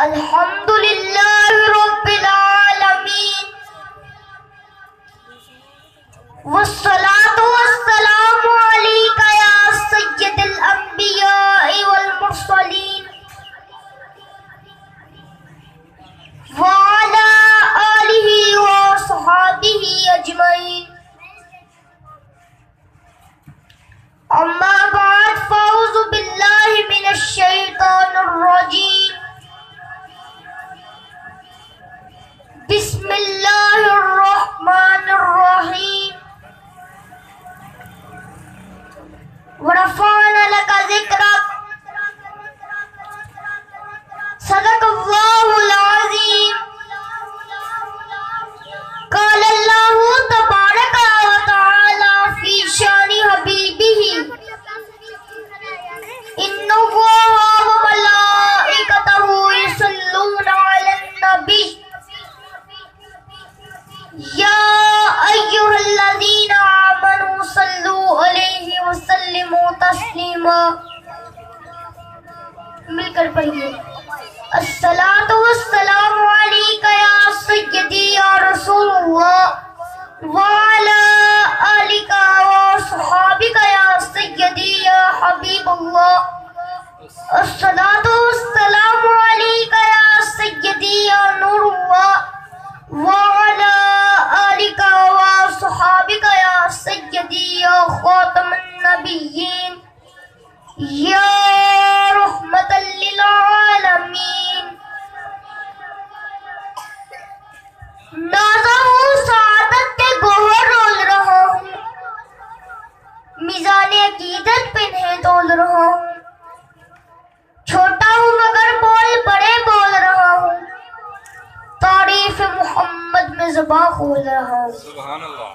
الحمد للہ رب العالمین والصلاة والسلام علیکہ یا سید الانبیاء والمرسلین وعلی آلہ وصحابہ اجمعین اما بعد فاعوذ باللہ من الشیطان الرجیم بسم اللہ الرحمن الرحیم ورفعنا لك ذکرک صدق اللہ العظیم قال اللہ تبارک و تعالی فی شان حبیبہ ان اللہ وملائکتہ یصلون علی النبی یا ایہا الذین آمنوا صلوا علیہ وسلموا تسلیما. مل کر پڑھیے. الصلاۃ والسلام علیکہ یا سیدی یا رسول اللہ وعلی آلکہ وصحابکہ یا سیدی یا حبیب اللہ. الصلاۃ والسلام علیکہ یا سیدی یا نور اللہ وعلی آلکہ وصحابکہ یا سیدی یا خاتم النبیین یا رحمت للعالمین. نازا ہوں سعادت کے گوہر رول رہا ہوں، میزان عقیدت پہ نہیں تول رہا ہوں. چھوٹا ہوں مگر بول بڑے بول رہا ہوں، تعریف محمد میں زباں کھول رہا ہوں. سبحان اللہ.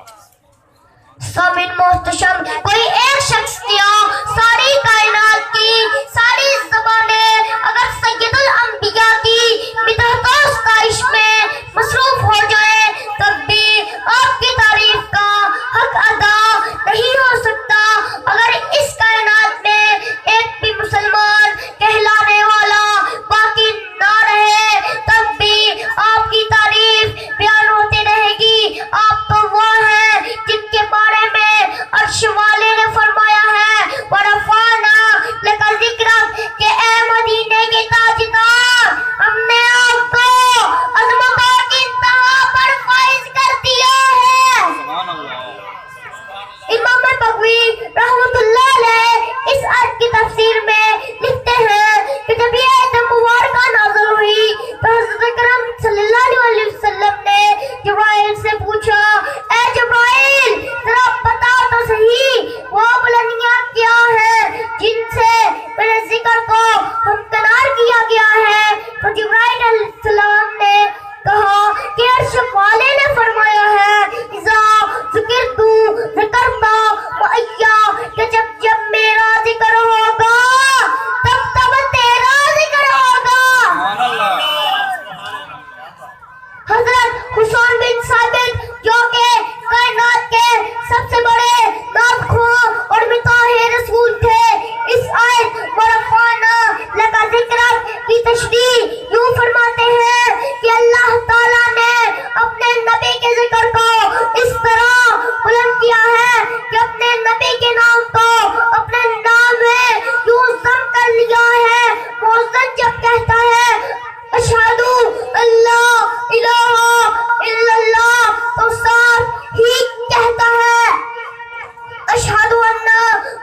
سامن محتشم کوئی ایک شخص کیا ساری کائنات کی ساری زبانیں اگر سید الانبیاء کی مدحت و ستائش میں مصروف ہو جائے تب بھی آپ کی تعریف کا حق ادا نہیں ہو سکتا. اگر اس کائنات میں ایک بھی مسلمان کہلانے والا باقی نہ رہے تب بھی آپ کی تعریف بیان ہوتی رہے گی. آپ تو وہ ہیں جن کے بارے میں عرش والے نے فرمایا ہے وَرَفَعْنَا لَكَ ذِكْرَكَ کہ اے مدینے کے تاجدار ہم نے آپ کو عظمتوں کی انتہا پر فائز کر دیا ہے. سبحان اللہ. امام بغوی رحمۃ اللہ علیہ اس آیت کی تفسیر میں لکھتے ہیں کہ جب یہ آیت مبارکہ نازل ہوئی تو حضرت اکرم صلی اللہ علیہ وسلم نے جبرائیل سے پوچھا اے جبرائیل ذرا بتا تو صحیح وہ بلندیاں کیا ہیں جن سے میرے ذکر کو ہمکنار کیا گیا ہے. تو جبرائیل علیہ السلام نے کہا کہ عرش والے نے فرمایا ہے اذا ذکرت ذکرتا معیا کہ جب جب میرا ذکر ہوگا تب تب تیرا ذکر ہوگا. سبحان اللہ. حضرت حسین بن ثابت جو کہ کائنات کے سب سے بڑے نازخواں اور مطاع رسول تھے اس آیت وَرَفَعْنَا لَكَ ذِكْرَكَ کی تشریح یوں فرماتے ہیں کہ اللہ تعالیٰ نے اپنے نبی کے ذکر کو اس طرح بلند کیا ہے کہ اپنے نبی کے نام کو اپنے نام میں یوں ضم کر لیا ہے. مؤذن جب کہتا ہے اشہدو اللہ الہ الا اللہ تو صاف ہی کہتا ہے اشہدو ان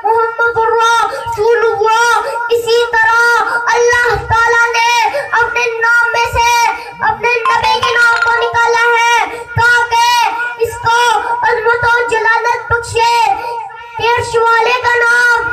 محمد رسول اللہ. اسی طرح اللہ تعالیٰ نے اپنے نام میں سے اپنے نبی کے نام کو نکالا ہے تاکہ اس کو عظمت و جلالت بخشے. عرش والے کا نام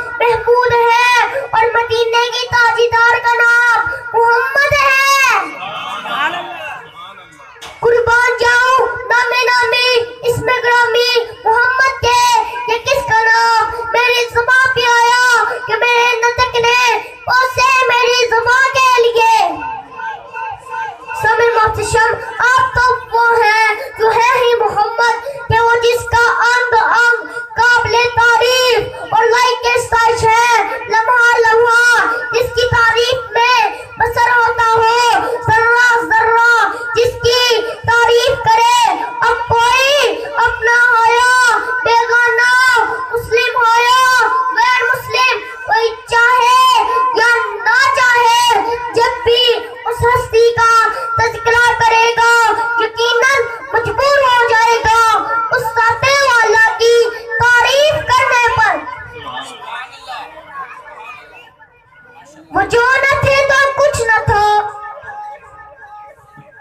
وہ جو نہ تھے تو کچھ نہ تھا،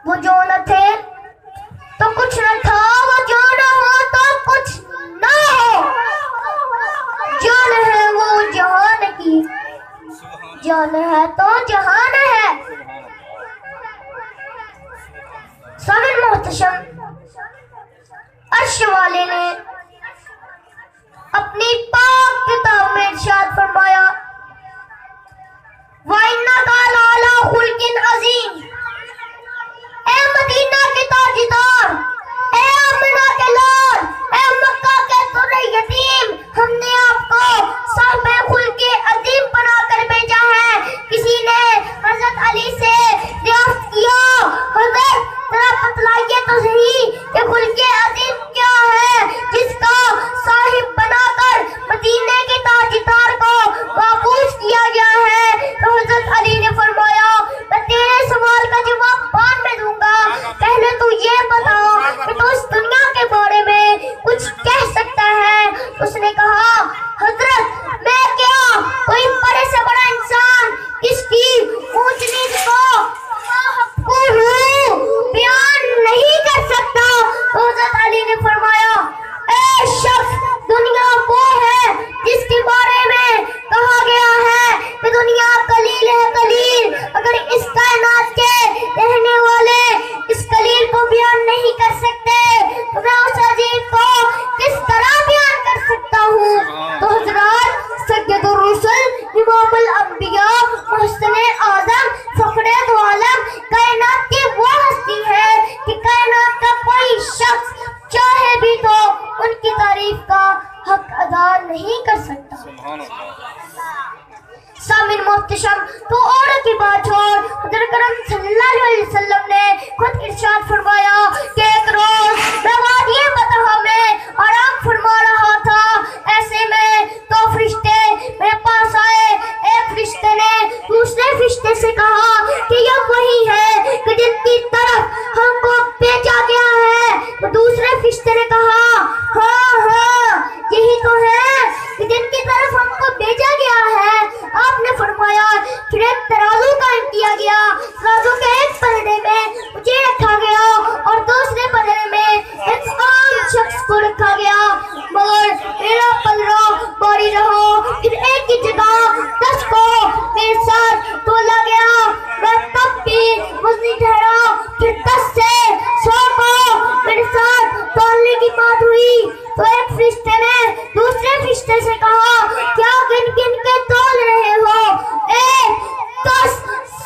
وہ جو نہ تھے تو کچھ نہ تھا، وہ جو نہ ہو تو کچھ نہ ہو، جان ہے وہ جہان کی، جان ہے تو جہان ہے۔ سامعین محتشم، عرش والے نے اپنی پاک کتاب میں ارشاد فرمایا وَإِنَّكَ لَعَلَىٰ خُلْقٍ عَظِيمٍ، اے مدینہ کے تاجدار، اے آمنہ کے لال، اے مکہ کے در یتیم، ہم نے آپ کو صاحب خلق عظیم بنا کر بھیجا ہے۔ کسی نے حضرت علی سے دریافت کیا، حضرت ذرا بتلائیے تو صحیح کہ خلق عظیم کیا ہے جس کا صاحب بنا کر مدینے کے تاجدار کو مابوس کیا گیا ہے؟ تو حضرت علی نے فرمایا میں تیرے سوال کا جواب بعد میں دوں گا، پہلے تو یہ بتا کہ تو اس دنیا کے بارے میں کچھ کہہ سکتا ہے؟ اس نے کہا حضرت میں کیا کوئی بڑے سے بڑا انسان اس کی اونچ نیچ کو بیان نہیں کر سکتا؟ تو حضرت علی نے فرمایا اے شخص، دنیا وہ ہے جس کے بارے میں کہا گیا ہے کہ دنیا قلیل ہے قلیل، اگر اس کائنات کے رہنے والے اس قلیل کو بیان نہیں کر سکتے تو میں اس عظیم کو کس طرح بیان کر سکتا ہوں؟ تو حضرات سید الرسل امام الانبیاء محسن اعظم فخر دو عالم کائنات کی وہ ہستی ہے کہ کائنات کا کوئی شخص چاہے بھی تو ان کی تعریف کا حق ادا نہیں کر سکتا۔ سامعین محتشم، تو اور کی بات چھوڑ، حضرت کرم صلی اللہ علیہ وسلم نے خود ارشاد فرمایا کہ ایک روز میں وادی بطحہ میں آرام فرما رہا تھا، ایسے میں تو فرشتے میرے پاس آئے۔ ایک فرشتے نے دوسرے فرشتے سے کہا کہ یہ وہی ہے کہ جن کی طرف ہم کو بھیجا گیا ہے؟ تو دوسرے فرشتے نے کہا ہاں ہاں یہی تو ہے کہ جن کی طرف ہم کو بھیجا گیا ہے۔ آپ نے فرمایا پھر ایک ترازو قائم کیا گیا، ترازو کے ایک پلڑے میں مجھے رکھا گیا اور دوسرے پلڑے میں ایک عام شخص کو رکھا گیا، مگر میرا پلڑا باری رہا۔ پھر ایک ہی جگہ 10 کو میرے ساتھ تولا گیا، میں تب بھی وزنی ٹھہرا، پھر 10 سے 100 کو میرے ساتھ تولنے کی بات ہوئی۔ تو ایک فرشتے نے دوسرے فرشتے سے کہا کیا گن گن کے تول رہے ہو؟ 1 10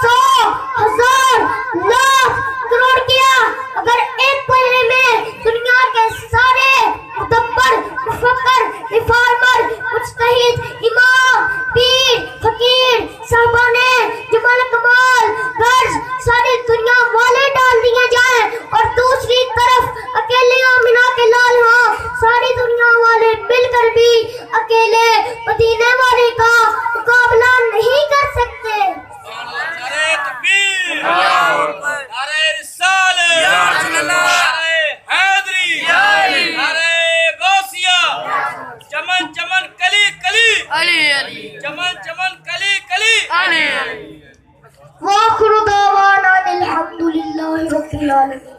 100 1000 لاکھ کروڑ کیا؟ اگر ایک پلڑے میں دنیا کے سارے مدبر مفکر ریفارمر مجتہد امام پیر فقیر صاحبانے جمال کمال غرض ساری دنیا والے ڈال دیے جائیں اور دوسری طرف اکیلے آمنہ کے لال ہاں ساری دنیا والے مل کر بھی اکیلے مدینے والے کا مقابلہ نہیں کر سکتے۔ نعرہ تکبیر، نعرہ رسالت، نعرہ حیدری، نعرہ غوثیہ، چمن چمن کلی کلی، چمن چمن کلی کلی، وآخر دعوانا الحمدللہ رب العالمین۔